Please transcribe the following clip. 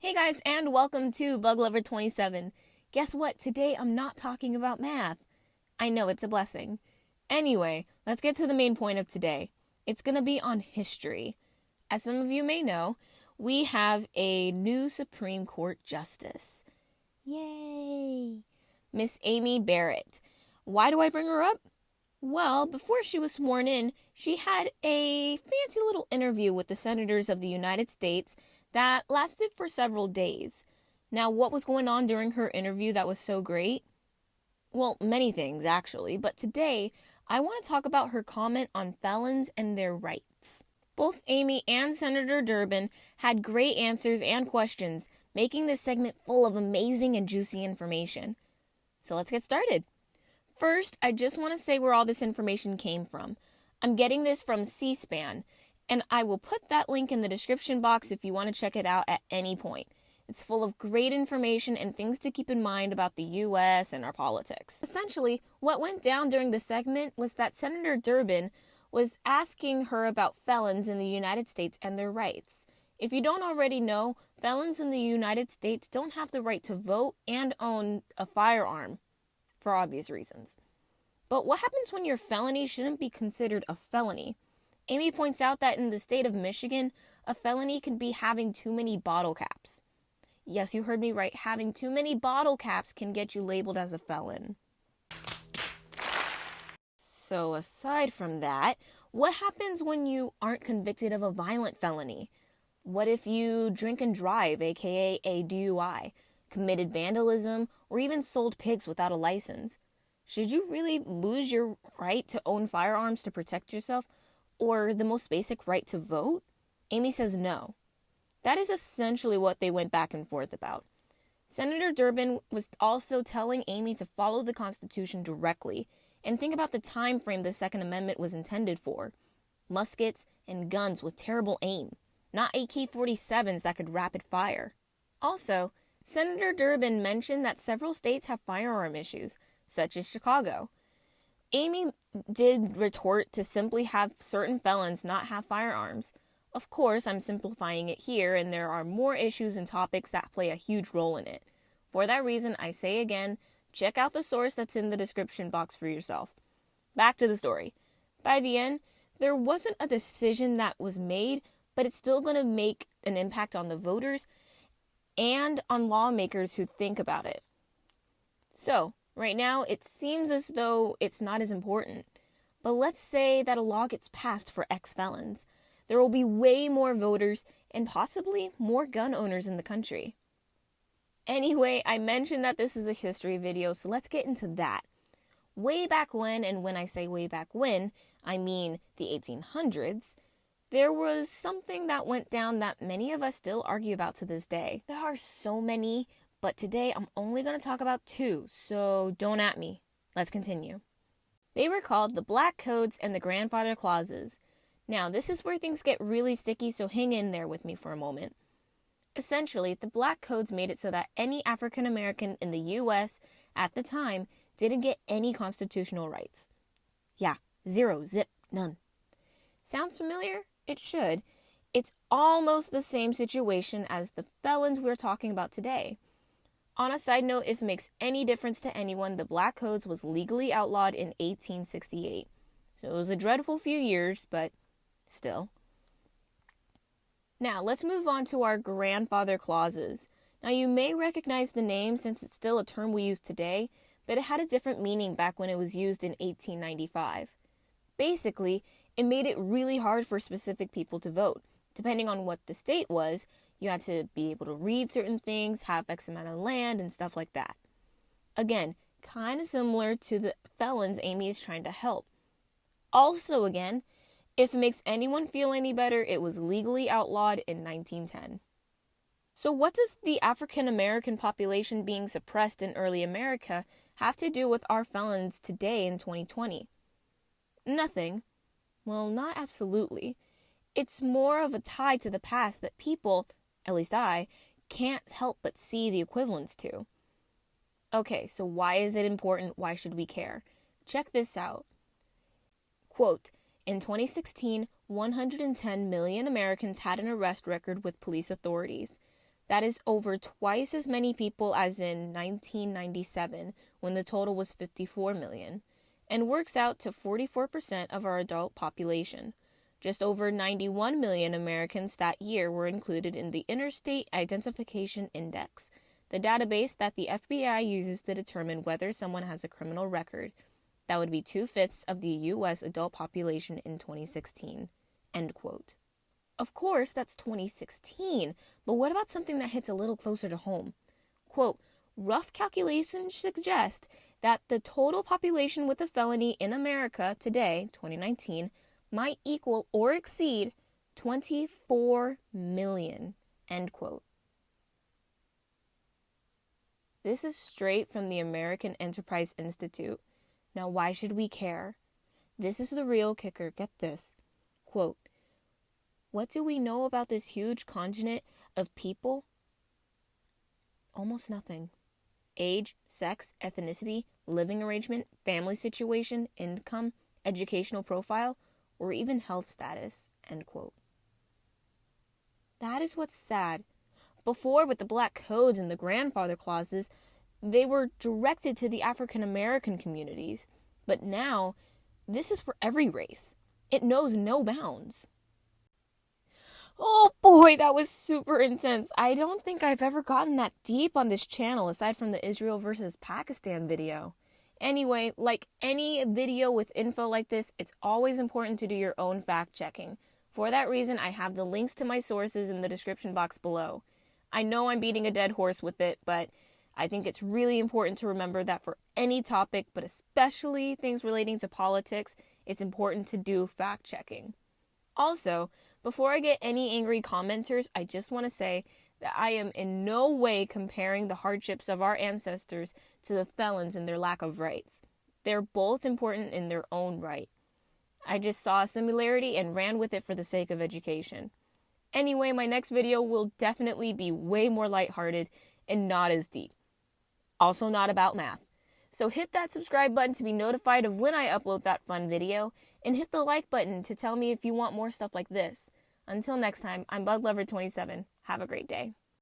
Hey guys, and welcome to Bug Lover 27. Guess what? Today I'm not talking about math. I know, it's a blessing. Anyway, let's get to the main point of today. It's going to be on history. As some of you may know, we have a new Supreme Court Justice. Yay! Miss Amy Barrett. Why do I bring her up? Well, before she was sworn in, she had a fancy little interview with the senators of the United States that lasted for several days. Now, what was going on during her interview that was so great? Well, many things, actually, but today I want to talk about her comment on felons and their rights. Both Amy and Senator Durbin had great answers and questions, making this segment full of amazing and juicy information. So let's get started. First, I just want to say where all this information came from. I'm getting this from C-SPAN, and I will put that link in the description box if you want to check it out at any point. It's full of great information and things to keep in mind about the U.S. and our politics. Essentially, what went down during the segment was that Senator Durbin was asking her about felons in the United States and their rights. If you don't already know, felons in the United States don't have the right to vote and own a firearm, for obvious reasons. But what happens when your felony shouldn't be considered a felony? Amy points out that in the state of Michigan, a felony can be having too many bottle caps. Yes, you heard me right. Having too many bottle caps can get you labeled as a felon. So aside from that, what happens when you aren't convicted of a violent felony? What if you drink and drive, aka a DUI, committed vandalism, or even sold pigs without a license? Should you really lose your right to own firearms to protect yourself? Or the most basic right to vote? Amy says no. That is essentially what they went back and forth about. Senator Durbin was also telling Amy to follow the Constitution directly and think about the time frame the Second Amendment was intended for. Muskets and guns with terrible aim, not AK-47s that could rapid fire. Also, Senator Durbin mentioned that several states have firearm issues, such as Chicago. Amy did retort to simply have certain felons not have firearms. Of course, I'm simplifying it here, and there are more issues and topics that play a huge role in it. For that reason, I say again, check out the source that's in the description box for yourself. Back to the story. By the end, there wasn't a decision that was made, but it's still going to make an impact on the voters and on lawmakers who think about it. So, right now, it seems as though it's not as important. But let's say that a law gets passed for ex-felons. There will be way more voters and possibly more gun owners in the country. Anyway, I mentioned that this is a history video, so let's get into that. Way back when, and when I say way back when, I mean the 1800s, there was something that went down that many of us still argue about to this day. There are so many, but today I'm only going to talk about two, so don't at me. Let's continue. They were called the Black Codes and the Grandfather Clauses. Now, this is where things get really sticky, so hang in there with me for a moment. Essentially, the Black Codes made it so that any African American in the U.S. at the time didn't get any constitutional rights. Yeah, zero, zip, none. Sounds familiar? It should. It's almost the same situation as the felons we're talking about today. On a side note, if it makes any difference to anyone, the Black Codes was legally outlawed in 1868. So it was a dreadful few years, but still. Now, let's move on to our grandfather clauses. Now, you may recognize the name since it's still a term we use today, but it had a different meaning back when it was used in 1895. Basically, it made it really hard for specific people to vote. Depending on what the state was, you had to be able to read certain things, have X amount of land, and stuff like that. Again, kind of similar to the felons Amy is trying to help. Also, again, if it makes anyone feel any better, it was legally outlawed in 1910. So what does the African American population being suppressed in early America have to do with our felons today in 2020? Nothing. Well, not absolutely. It's more of a tie to the past that people, at least I, can't help but see the equivalence to. Okay, so why is it important? Why should we care? Check this out. Quote, in 2016, 110 million Americans had an arrest record with police authorities. That is over twice as many people as in 1997, when the total was 54 million, and works out to 44% of our adult population. Just over 91 million Americans that year were included in the Interstate Identification Index, the database that the FBI uses to determine whether someone has a criminal record. That would be 2/5 of the U.S. adult population in 2016. End quote. Of course, that's 2016, but what about something that hits a little closer to home? Quote, rough calculations suggest that the total population with a felony in America today, 2019, might equal or exceed 24 million. End quote. This is straight from the American Enterprise Institute. Now, why should we care? This is the real kicker. Get this. Quote, what do we know about this huge contingent of people? Almost nothing. Age, sex, ethnicity, living arrangement, family situation, income, educational profile, or even health status. End quote. That is what's sad. Before, with the black codes and the grandfather clauses, they were directed to the African American communities. But now, this is for every race. It knows no bounds. Oh boy, that was super intense. I don't think I've ever gotten that deep on this channel aside from the Israel versus Pakistan video. Anyway, like any video with info like this, it's always important to do your own fact checking. For that reason, I have the links to my sources in the description box below. I know I'm beating a dead horse with it, but I think it's really important to remember that for any topic, but especially things relating to politics, it's important to do fact checking. Also, before I get any angry commenters, I just want to say that I am in no way comparing the hardships of our ancestors to the felons and their lack of rights. They're both important in their own right. I just saw a similarity and ran with it for the sake of education. Anyway, my next video will definitely be way more lighthearted and not as deep. Also not about math. So hit that subscribe button to be notified of when I upload that fun video, and hit the like button to tell me if you want more stuff like this. Until next time, I'm BugLover27. Have a great day.